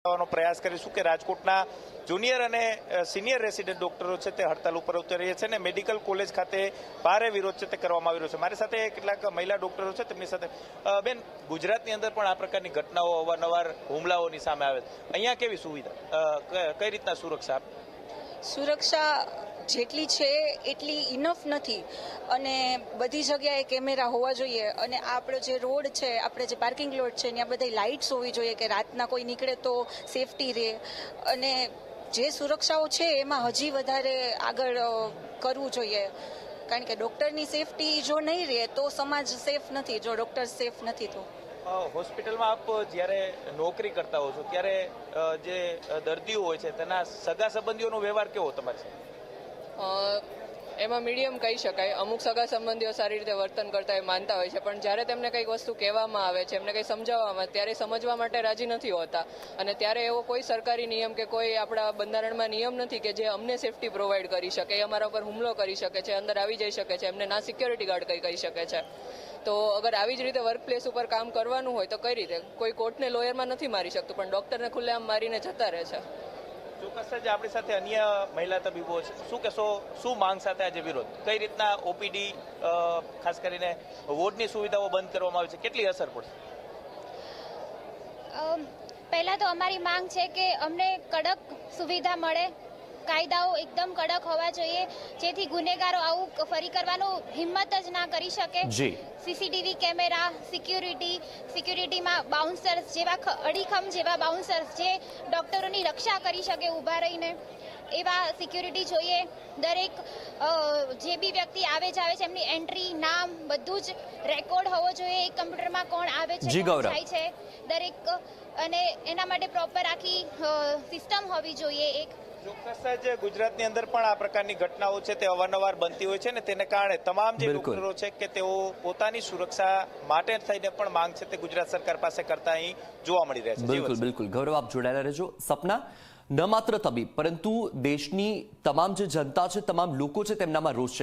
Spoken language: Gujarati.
પ્રયાસ કરીશું કે રાજકોટના જુનિયર અને સિનિયર રેસિડેન્ટ ડોક્ટરો છે તે હડતાલ ઉપર ઉતરી છે અને મેડિકલ કોલેજ ખાતે ભારે વિરોધ છે તે કરવામાં આવી રહ્યો છે. મારી સાથે કેટલાક મહિલા ડોક્ટરો છે તેમની સાથે. બેન, ગુજરાતની અંદર પણ આ પ્રકારની ઘટનાઓ અવારનવાર હુમલાઓની સામે આવે છે. અહીંયા કેવી સુવિધા, કઈ રીતના સુરક્ષા જેટલી છે એટલી ઇનફ નથી અને બધી જગ્યાએ કેમેરા હોવા જોઈએ અને આપણો જે રોડ છે, આપણે જે પાર્કિંગ લોટ છે ત્યાં બધી લાઇટ્સ હોવી જોઈએ કે રાતના કોઈ નીકળે તો સેફટી રહે. અને જે સુરક્ષાઓ છે એમાં હજી વધારે આગળ કરવું જોઈએ, કારણ કે ડૉક્ટરની સેફટી જો નહીં રહે તો સમાજ સેફ નથી. જો ડૉક્ટર સેફ નથી તો હોસ્પિટલમાં આપ જ્યારે નોકરી કરતા હો છો ત્યારે જે દર્દીઓ હોય છે તેના સગા સંબંધીઓનો વ્યવહાર કેવો તમારી સાથે? એમાં મીડિયમ કહી શકાય. અમુક સગા સંબંધીઓ સારી રીતે વર્તન કરતા હોય, માનતા હોય છે, પણ જ્યારે તેમને કંઈક વસ્તુ કહેવામાં આવે છે, એમને કંઈ સમજાવવામાં, ત્યારે સમજવા માટે રાજી નથી હોતા. અને ત્યારે એવો કોઈ સરકારી નિયમ કે કોઈ આપણા બંધારણમાં નિયમ નથી કે જે અમને સેફટી પ્રોવાઈડ કરી શકે, એ અમારા ઉપર હુમલો કરી શકે છે, અંદર આવી જઈ શકે છે, એમને ના સિક્યોરિટી ગાર્ડ કંઈ કહી શકે છે. તો અગર આવી જ રીતે વર્ક પ્લેસ ઉપર કામ કરવાનું હોય તો કઈ રીતે? કોઈ કોર્ટને લોયરમાં નથી મારી શકતું, પણ ડૉક્ટરને ખુલ્લેઆમ મારીને જતા રહે છે. ચોક્કસ જ આપણી સાથે અન્ય મહિલા તબીબો છે. શું કહેશો, શું માંગ સાથે આજે વિરોધ? કઈ રીતના ઓપીડી ખાસ કરીને વોર્ડની સુવિધાઓ બંધ કરવામાં આવી છે, કેટલી અસર પડશે? પહેલા તો અમારી માંગ છે કે અમને કડક સુવિધા મળે, કાયદાઓ એકદમ કડક હોવા જોઈએ જેથી ગુનેગારો આવું ફરી કરવાનું હિંમત જ ના કરી શકે. સીસીટીવી કેમેરા, સિક્યુરિટીમાં બાઉન્સર્સ જેવા અડીખમ જેવા બાઉન્સર્સ જે ડોક્ટરોની રક્ષા કરી શકે ઊભા રહીને, એવા સિક્યુરિટી જોઈએ. દરેક જે બી વ્યક્તિ આવે જાય છે એમની એન્ટ્રી, નામ બધું જ રેકોર્ડ હોવો જોઈએ. એક કમ્પ્યુટરમાં કોણ આવે છે, કોણ જાય છે દરેક, અને એના માટે પ્રોપર આખી સિસ્ટમ હોવી જોઈએ એક. ચોક્કસ જ ગુજરાતની અંદર પણ આ પ્રકારની ઘટનાઓ છે તે અવારનવાર બનતી હોય છે ને તેને કારણે તમામ જે ડોક્ટરો છે કે તેઓ પોતાની સુરક્ષા માટે થઈને પણ માંગ છે તે ગુજરાત સરકાર પાસે કરતા અહીં જોવા મળી રહ્યા છે. બિલકુલ ગૌરવ, આપ જોડાયેલા રહેજો. સપના, ન માત્ર તબીબ પરંતુ દેશની તમામ જે જનતા છે, તમામ લોકો છે, તેમનામાં રોષ છે.